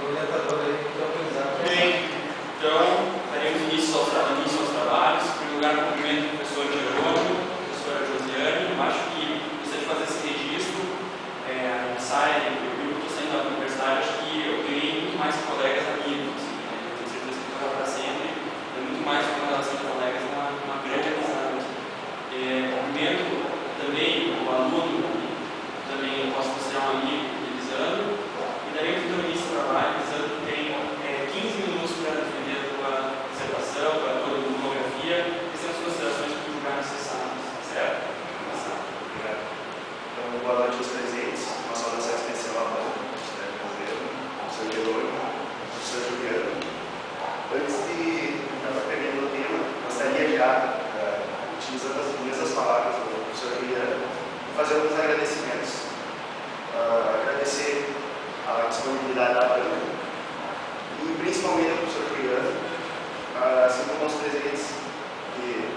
orientador aí que autorizar. Bem, então, daremos início aos trabalhos. Em primeiro lugar, cumprimento o professor Jerônimo, a professora Josiane. Eu acho que precisa de fazer esse registro. Sai do grupo docente da universidade, acho que eu ganhei muito mais colegas amigos. Assim, tenho certeza que vai para sempre. É muito mais uma relação de colegas, uma grande amizade. Cumprimento também o aluno, também eu posso considerar um amigo, Elisandro. E daremos então início ao trabalho. Elisandro tem 15 minutos para defender a tua dissertação, para a tua monografia, e são as considerações que julgar necessárias, certo? Obrigado. Então, boa noite aos presentes. Uma saudação especial ao professor Jerônimo, professor Juliano. Antes de entrar no tema, gostaria já, utilizando as mesmas palavras do professor Juliano, fazer alguns agradecimentos. Agradecer a disponibilidade da banca e principalmente ao professor Juliano, assim como aos presentes, que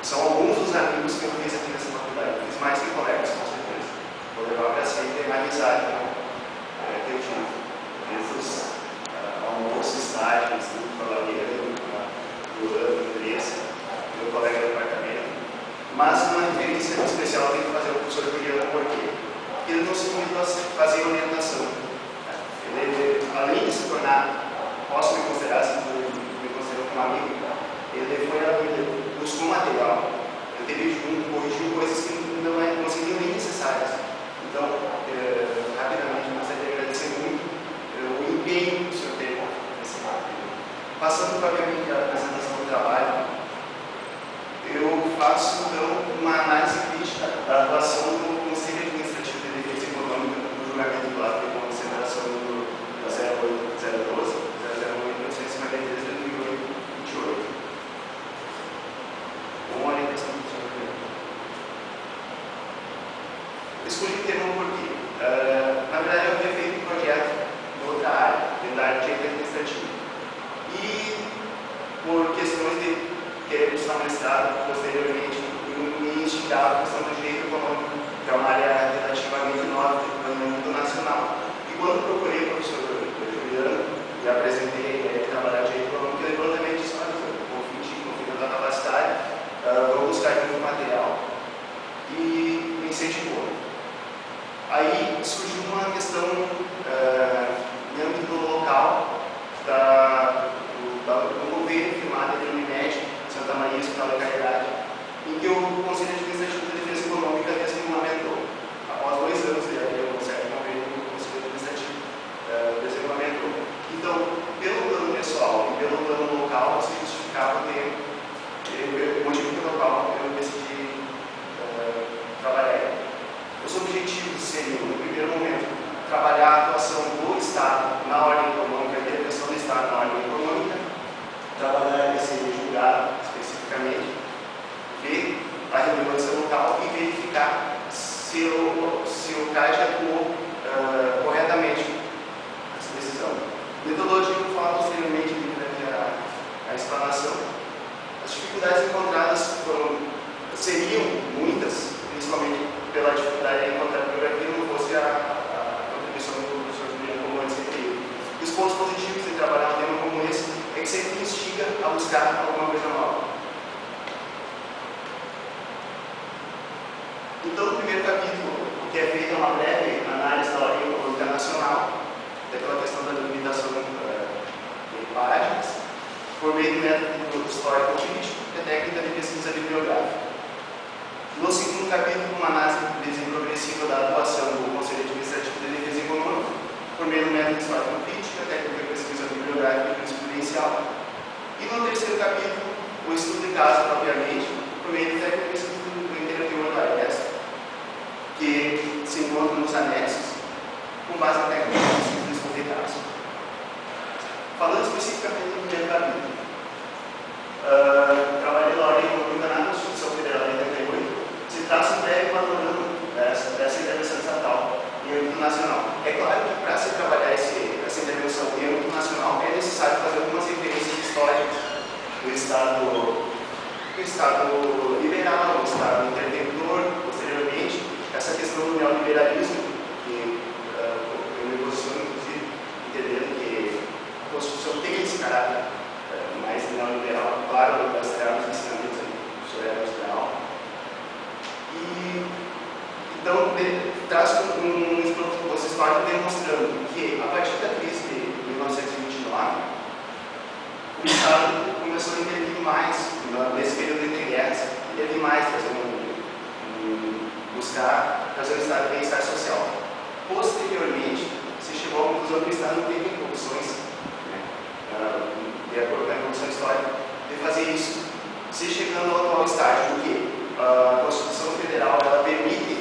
são alguns dos amigos que eu fiz aqui nessa faculdade. Eu fiz mais que colegas, com certeza. Vou levar para sempre a amizade que eu tive. Desde os almoços, estágios, colaborador, do Andressa, meu colega de departamento. Mas uma referência especial eu tenho que fazer ao professor Juliano, por quê? Porque ele não se limitou a fazer orientação. Ele, além de se tornar, posso me considerar assim, me considero como amigo, ele foi ele buscou material, ele teve junto, corrigiu coisas que não seriam nem necessárias. Então, rapidamente, eu gostaria de agradecer muito o empenho que o senhor teve nesse papel. Passando propriamente a apresentação do trabalho, eu faço então uma análise crítica da atuação do Conselho Administrativo de Defesa Econômica no julgamento do ato de consideração da 08012, 008.853 de 2028. Uma orientação do senhor Juliano. Escolhi o tema porque, na verdade, eu havia feito um projeto em outra área, dentro da área de direito administrativo. E, por questões de querer buscar mestrado, posteriormente, me instigava a questão do direito econômico, que é uma área relativamente nova no mundo nacional. E quando procurei o professor Juliano e apresentei trabalhar direito econômico, ele prontamente disse: olha, confio na capacidade, vou buscar aqui um material e me incentivou. Aí surgiu uma questão no âmbito local do governo firmado entre a Unimed, Santa Maria e Hospital da Caridade, em que o Conselho Administrativo de Defesa Econômica regulamentou. Após 2 anos de haver um certo convênio do Conselho Administrativo regulamentou. Então, pelo plano pessoal e pelo plano local, se justificava o motivo pelo qual eu decidi trabalhar. Os objetivos seriam, no primeiro momento, trabalhar a atuação do Estado na ordem econômica, a intervenção do Estado na ordem econômica, trabalhar esse julgado especificamente, ver a relevância local e verificar se o CAD atuou corretamente nessa decisão. Metodologia que eu falo posteriormente durante a explanação. As dificuldades encontradas seriam muitas, principalmente pela dificuldade de encontrar bibliografia, não fosse a contribuição do professor Juliano, como antes referido. E os pontos positivos de trabalhar um tema como esse é que sempre instiga a buscar alguma coisa nova. Então, no primeiro capítulo, o que é feito é uma breve análise da ordem econômica nacional, daquela questão da limitação de páginas, por meio do método histórico-crítico e a técnica de pesquisa bibliográfica. No segundo capítulo, uma análise progressiva da atuação do Conselho Administrativo de Defesa Econômica, por meio do método histórico-crítico, a técnica de pesquisa bibliográfica e jurisprudencial. E no terceiro capítulo, o estudo de caso propriamente, por meio da técnica de pesquisa do interior da AES, que se encontra nos anexos, com base na técnica de pesquisa do estudo de caso. Falando especificamente do primeiro capítulo, trabalhei na ordem econômica na Constituição Federal de 88, se traça um breve panorama dessa intervenção estatal em âmbito nacional. É claro que para se trabalhar essa intervenção em âmbito nacional é necessário fazer algumas referências históricas do Estado liberal, do Estado interventor, posteriormente, essa questão do neoliberalismo, que eu me posiciono, inclusive, entendendo que histórico demonstrando que, a partir da crise de 1929, o Estado começou a intervir mais nesse período entre guerras, intervir mais, buscar fazer um estado de bem-estar social. Posteriormente, se chegou à conclusão que o Estado não teve condições, de acordo com a evolução histórica, de fazer isso. Se chegando ao atual estágio, do que a Constituição Federal ela permite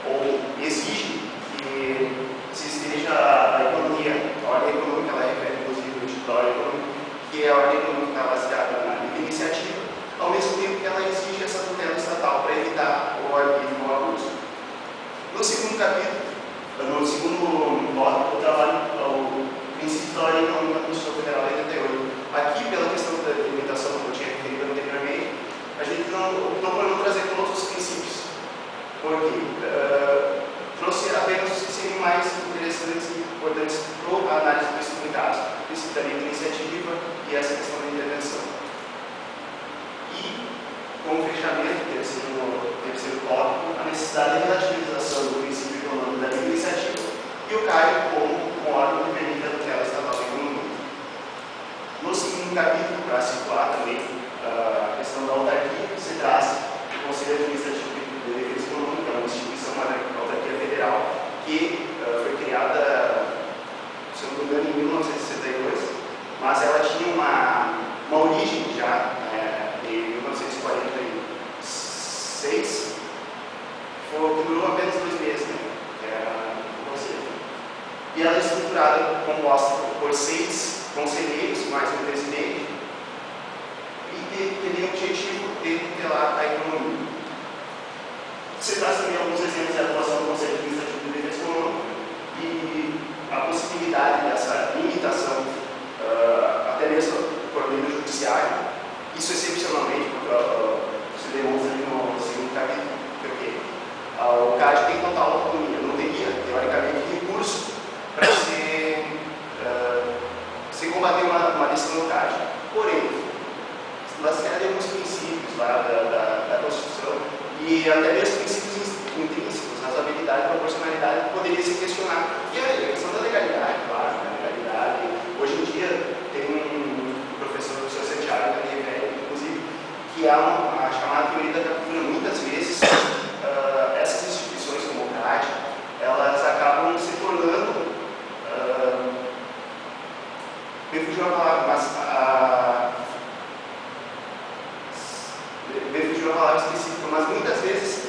ou exige que se esteja a economia, a ordem econômica, ela refere inclusive o título da ordem econômica, que é a ordem econômica está baseada na livre iniciativa, ao mesmo tempo que ela exige essa tutela estatal para evitar o arbítrio ou o abuso. No segundo capítulo, no segundo bloco, eu trabalho o princípio da ordem econômica da Constituição Federal de 88. Aqui, pela questão da limitação que eu tinha referido anteriormente, a gente optou por não trazer todos os princípios, porque trouxe apenas os que seriam mais interessantes e importantes para a análise do estudo em caso, o princípio da livre iniciativa e essa questão da intervenção. E, como fechamento, terceiro tópico, a necessidade de relativização do princípio econômico da livre iniciativa e o CAI como um órgão que permite a tutela estatal da economia. No segundo capítulo, para situar também a questão da autarquia, se traz o Conselho Administrativo de Defesa Econômica, uma instituição, uma autarquia federal, que foi criada, se eu não me engano, em 1962, mas ela tinha uma origem já em 1946, que durou apenas 2 meses, o Conselho. E ela é estruturada, composta por 6 conselheiros, mais um presidente, e teria o objetivo de tutelar a economia. Se traz também alguns exemplos de atuação do Conselho Administrativo de Defesa Econômica e a possibilidade dessa limitação, até mesmo por meio judiciário, isso excepcionalmente, se demonstra ali no segundo capítulo, porque o CAD tem total autonomia, não teria, teoricamente, recurso para se combater uma decisão do CAD. Porém, baseado em alguns princípios lá da Constituição e até mesmo princípios intrínsecos, razoabilidade e proporcionalidade, poderia se questionar. E a questão da legalidade, claro, da legalidade. Hoje em dia, tem um professor do Sr. Santiago, que refere, inclusive, que há a chamada teoria da captura. Muitas vezes, essas instituições como o CAD, elas acabam se tornando, me fugiu a palavra, mas específica, mas muitas vezes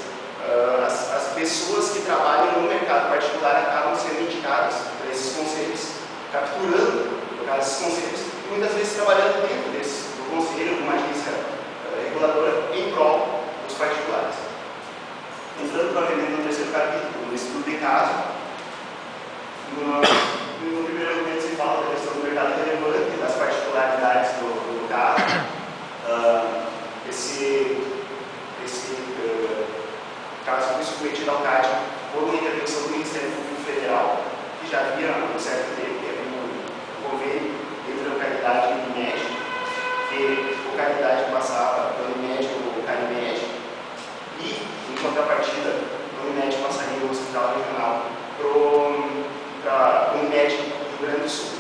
as pessoas que trabalham no mercado particular acabam sendo indicadas para esses conselhos, capturando, no caso, esses conselhos, e muitas vezes trabalhando dentro do conselho, de uma agência reguladora, em prol dos particulares. Entrando provavelmente no terceiro capítulo, no estudo de caso, no primeiro argumento se fala da questão do mercado relevante, das particularidades do caso. Esse caso foi submetido ao CAD por uma intervenção do Ministério Público Federal, que já havia há um certo tempo, que havia um convênio entre a localidade e o IMED, que a localidade passava pelo IMED ou o CARIMED, e, em contrapartida, o IMED passaria o hospital regional para o IMED do Rio Grande do Sul.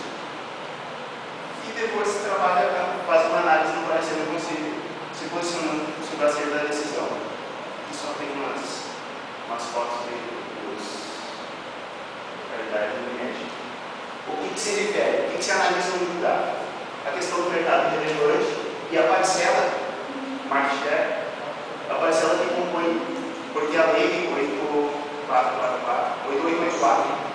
E depois se trabalha, faz uma análise do parecer do Conselho, se posicionando sobre a saída da decisão. Aqui só tem umas fotos da localidade do IMED. O que se refere? O que se analisa no lugar? A questão do mercado relevante e a parcela, market share, a parcela que compõe, porque a lei 8884